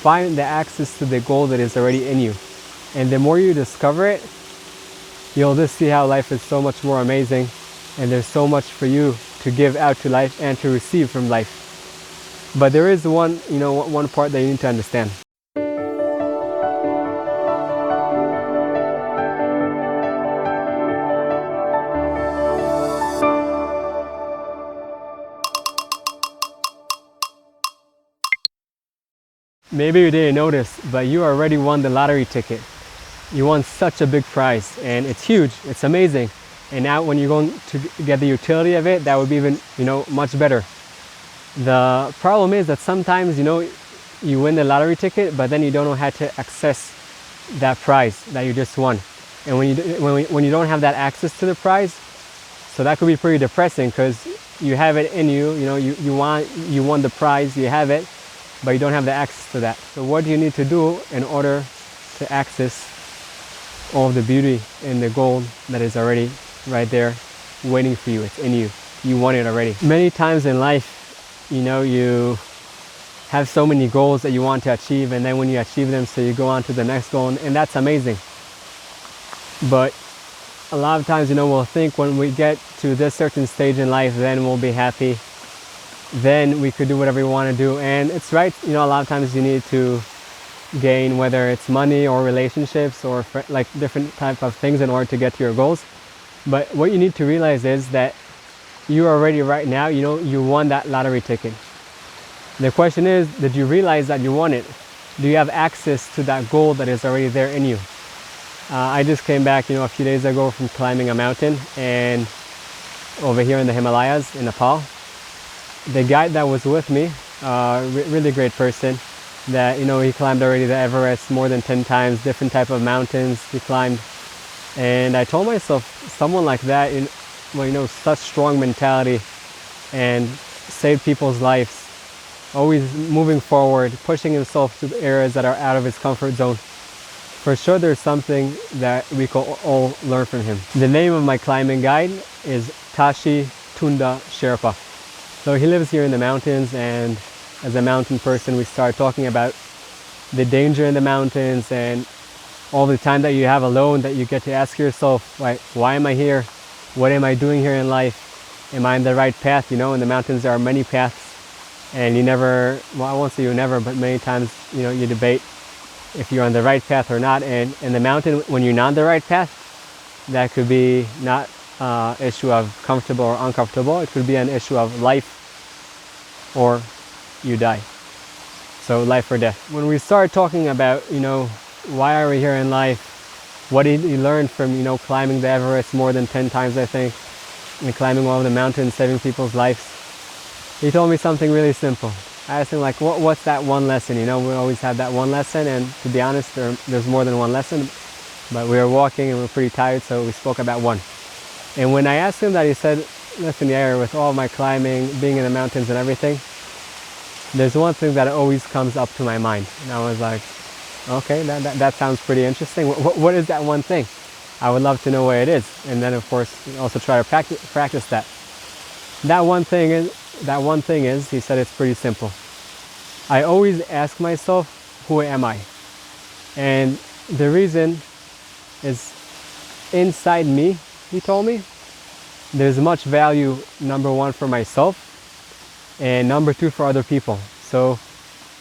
Find the access to the gold that is already in you. And the more you discover it, you'll just see how life is so much more amazing, and there's so much for you to give out to life and to receive from life. But there is one part that you need to understand. Maybe you didn't notice, but you already won the lottery ticket. You won such a big prize, and it's huge, it's amazing. And now when you're going to get the utility of it, that would be even, much better. The problem is that sometimes, you win the lottery ticket, but then you don't know how to access that prize that you just won. And when you don't have that access to the prize, so that could be pretty depressing, because you have it in you, you won the prize, you have it, but you don't have the access to that. So what do you need to do in order to access all of the beauty and the gold that is already right there waiting for you? It's in you. You want it already. Many times in life, you have so many goals that you want to achieve, and then when you achieve them, so you go on to the next goal, and that's amazing. But a lot of times, we'll think when we get to this certain stage in life, then we'll be happy. Then we could do whatever we want to do. And it's right, a lot of times you need to gain, whether it's money or relationships or like different type of things in order to get to your goals. But what you need to realize is that you already right now, you won that lottery ticket. The question is, did you realize that you won it? Do you have access to that gold that is already there in you? I just came back, a few days ago from climbing a mountain, and over here in the Himalayas in Nepal. The guide that was with me, really great person, that he climbed already the Everest more than 10 times, different type of mountains he climbed. And I told myself, someone like that, such strong mentality and saved people's lives, always moving forward, pushing himself to the areas that are out of his comfort zone. For sure there's something that we can all learn from him. The name of my climbing guide is Tashi Tunda Sherpa. So he lives here in the mountains, and as a mountain person, we start talking about the danger in the mountains and all the time that you have alone, that you get to ask yourself, like, why am I here? What am I doing here in life? Am I on the right path? In the mountains there are many paths, and you never, well, I won't say you never, but many times, you debate if you're on the right path or not. And in the mountain, when you're not on the right path, that could be not issue of comfortable or uncomfortable. It could be an issue of life or you die. So life or death. When we start talking about, why are we here in life? What did you learn from, climbing the Everest more than 10 times, I think, and climbing one of the mountains, saving people's lives? He told me something really simple. I asked him, like, what's that one lesson? We always have that one lesson, and to be honest, there's more than one lesson, but we were walking and we were pretty tired, so we spoke about one. And when I asked him that, he said, listen, yeah, with all my climbing, being in the mountains and everything, there's one thing that always comes up to my mind. And I was like, okay, that sounds pretty interesting. What is that one thing? I would love to know what it is. And then, of course, also try to practice that. That one thing is, he said, it's pretty simple. I always ask myself, who am I? And the reason is, inside me, he told me, there's much value, number one, for myself, and number two, for other people. So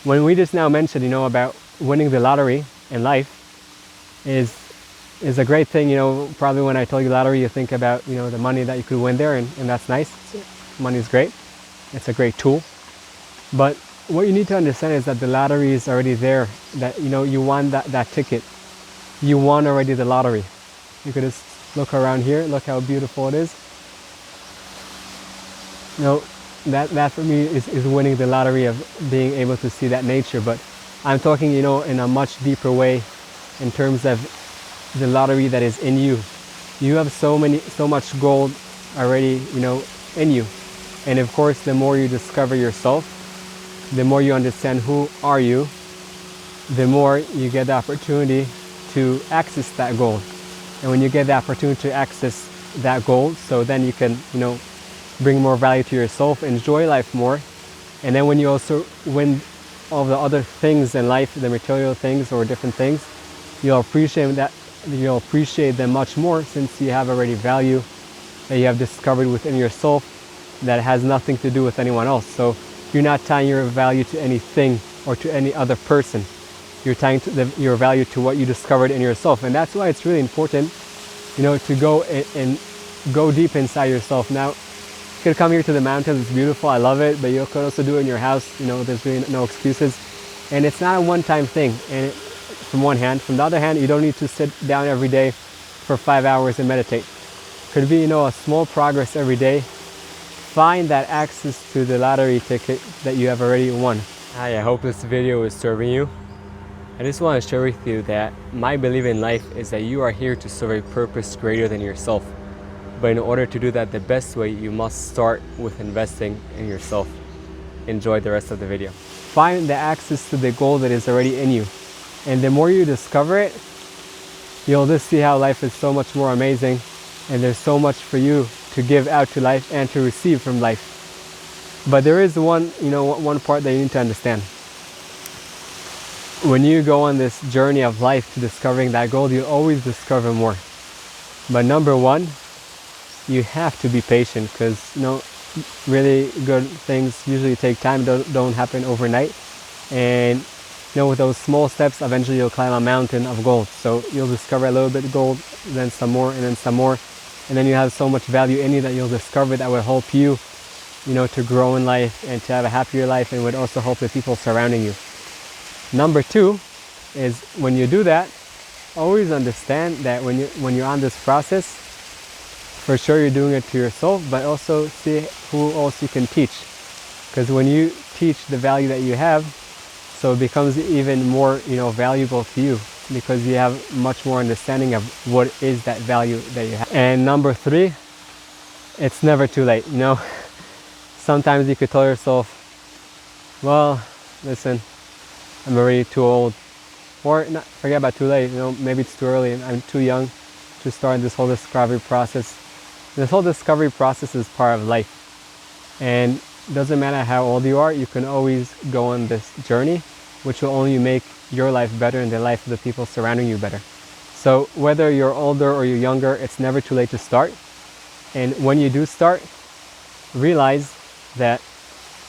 when we just now mentioned, about winning the lottery in life is a great thing. Probably when I told you lottery, you think about, the money that you could win there, and that's nice. Money is great. It's a great tool. But what you need to understand is that the lottery is already there, that, you won that ticket. You won already the lottery. You could just look around here, look how beautiful it is. That for me is winning the lottery of being able to see that nature. But I'm talking, in a much deeper way, in terms of the lottery that is in you. You have so much gold already, in you. And of course, the more you discover yourself, the more you understand who are you, the more you get the opportunity to access that gold. And when you get the opportunity to access that gold, so then you can, bring more value to yourself, enjoy life more. And then when you also win all the other things in life, the material things or different things, you'll appreciate them much more, since you have already value that you have discovered within yourself that has nothing to do with anyone else. So you're not tying your value to anything or to any other person. You're tying your value to what you discovered in yourself. And that's why it's really important, to go and go deep inside yourself. Now, you could come here to the mountains, it's beautiful, I love it, but you could also do it in your house. There's really no excuses. And it's not a one-time thing, and from one hand. From the other hand, you don't need to sit down every day for 5 hours and meditate. Could be, a small progress every day. Find that access to the lottery ticket that you have already won. Hi, I hope this video is serving you. I just want to share with you that my belief in life is that you are here to serve a purpose greater than yourself. But in order to do that the best way, you must start with investing in yourself. Enjoy the rest of the video. Find the access to the goal that is already in you. And the more you discover it, you'll just see how life is so much more amazing, and there's so much for you to give out to life and to receive from life. But there is one part that you need to understand. When you go on this journey of life to discovering that goal, you always discover more. But number one, you have to be patient, because really good things usually take time, don't happen overnight. And with those small steps, eventually you'll climb a mountain of gold. So you'll discover a little bit of gold, then some more, and then some more. And then you have so much value in you that you'll discover that will help you, to grow in life and to have a happier life, and would also help the people surrounding you. Number two is, when you do that, always understand that when you're on this process, for sure you're doing it to yourself, but also see who else you can teach. Because when you teach the value that you have, so it becomes even more, valuable to you, because you have much more understanding of what is that value that you have. And number three, it's never too late. Sometimes you could tell yourself, well, listen, I'm already too old, or not, forget about too late. Maybe it's too early and I'm too young to start this whole discovery process. This whole discovery process is part of life, and it doesn't matter how old you are, you can always go on this journey, which will only make your life better and the life of the people surrounding you better. So whether you're older or you're younger, it's never too late to start. And when you do start, realize that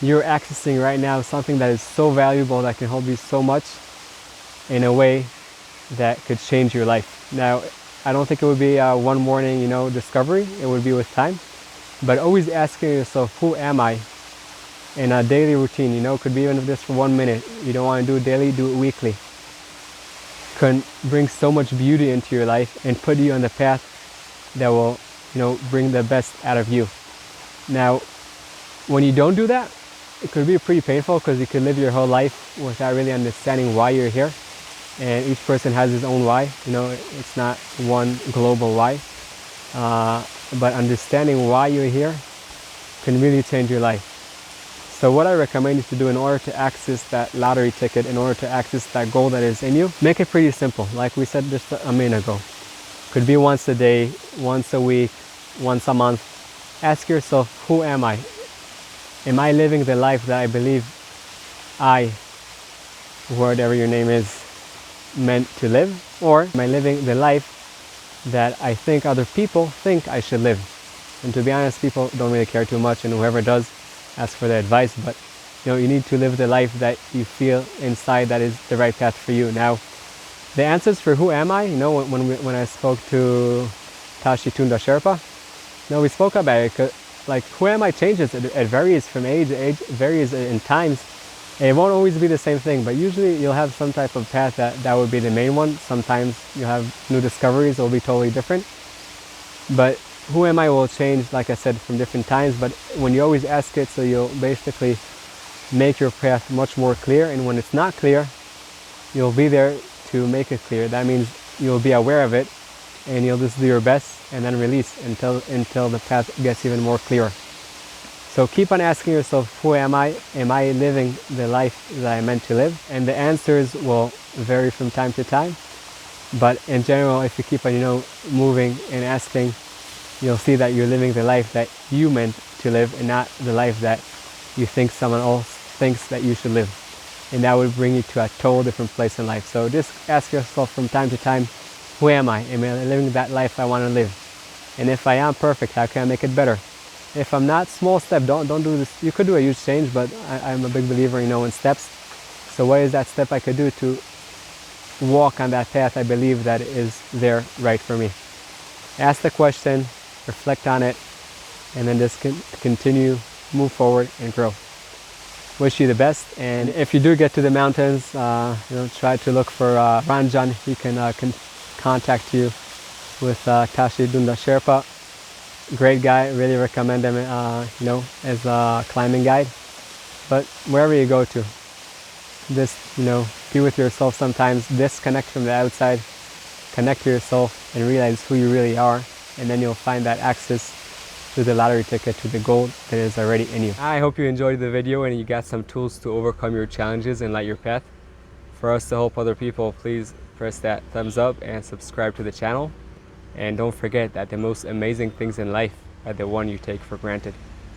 you're accessing right now something that is so valuable, that can help you so much in a way that could change your life. Now, I don't think it would be a one morning, discovery. It would be with time. But always asking yourself, who am I? In a daily routine, could be even just for 1 minute. You don't want to do it daily, do it weekly. Can bring so much beauty into your life and put you on the path that will, bring the best out of you. Now, when you don't do that, it could be pretty painful, because you could live your whole life without really understanding why you're here. And each person has his own why. It's not one global why. But understanding why you're here can really change your life. So what I recommend you to do in order to access that lottery ticket, in order to access that goal that is in you, make it pretty simple. Like we said just a minute ago. Could be once a day, once a week, once a month. Ask yourself, who am I? Am I living the life that I believe I, whatever your name is, meant to live? Or am I living the life that I think other people think I should live? And to be honest, people don't really care too much, and whoever does, ask for their advice. But you need to live the life that you feel inside that is the right path for you. Now, the answers for who am I, when I spoke to Tashi Tunda Sherpa, we spoke about it. Like, who am I changes. It varies from age. Age varies in times. It won't always be the same thing, but usually you'll have some type of path that would be the main one. Sometimes you have new discoveries that will be totally different. But who am I will change, like I said, from different times. But when you always ask it, so you'll basically make your path much more clear. And when it's not clear, you'll be there to make it clear. That means you'll be aware of it, and you'll just do your best and then release until the path gets even more clear. So keep on asking yourself, who am I? Am I living the life that I meant to live? And the answers will vary from time to time. But in general, if you keep on, moving and asking, you'll see that you're living the life that you meant to live, and not the life that you think someone else thinks that you should live. and that would bring you to a total different place in life. So just ask yourself from time to time, who am I? Am I living that life I want to live? And if I am perfect, how can I make it better? If I'm not, small step, don't do this. You could do a huge change, but I'm a big believer, in steps. So what is that step I could do to walk on that path I believe that is there right for me? Ask the question, reflect on it, and then just continue, move forward, and grow. Wish you the best, and if you do get to the mountains, try to look for Ranjan. He can contact you with Tashi Tunda Sherpa. Great guy, really recommend him, as a climbing guide. But wherever you go to, just, be with yourself sometimes, disconnect from the outside, connect to yourself, and realize who you really are, and then you'll find that access to the lottery ticket, to the gold that is already in you. I hope you enjoyed the video and you got some tools to overcome your challenges and light your path. For us to help other people, please press that thumbs up and subscribe to the channel. And don't forget that the most amazing things in life are the one you take for granted.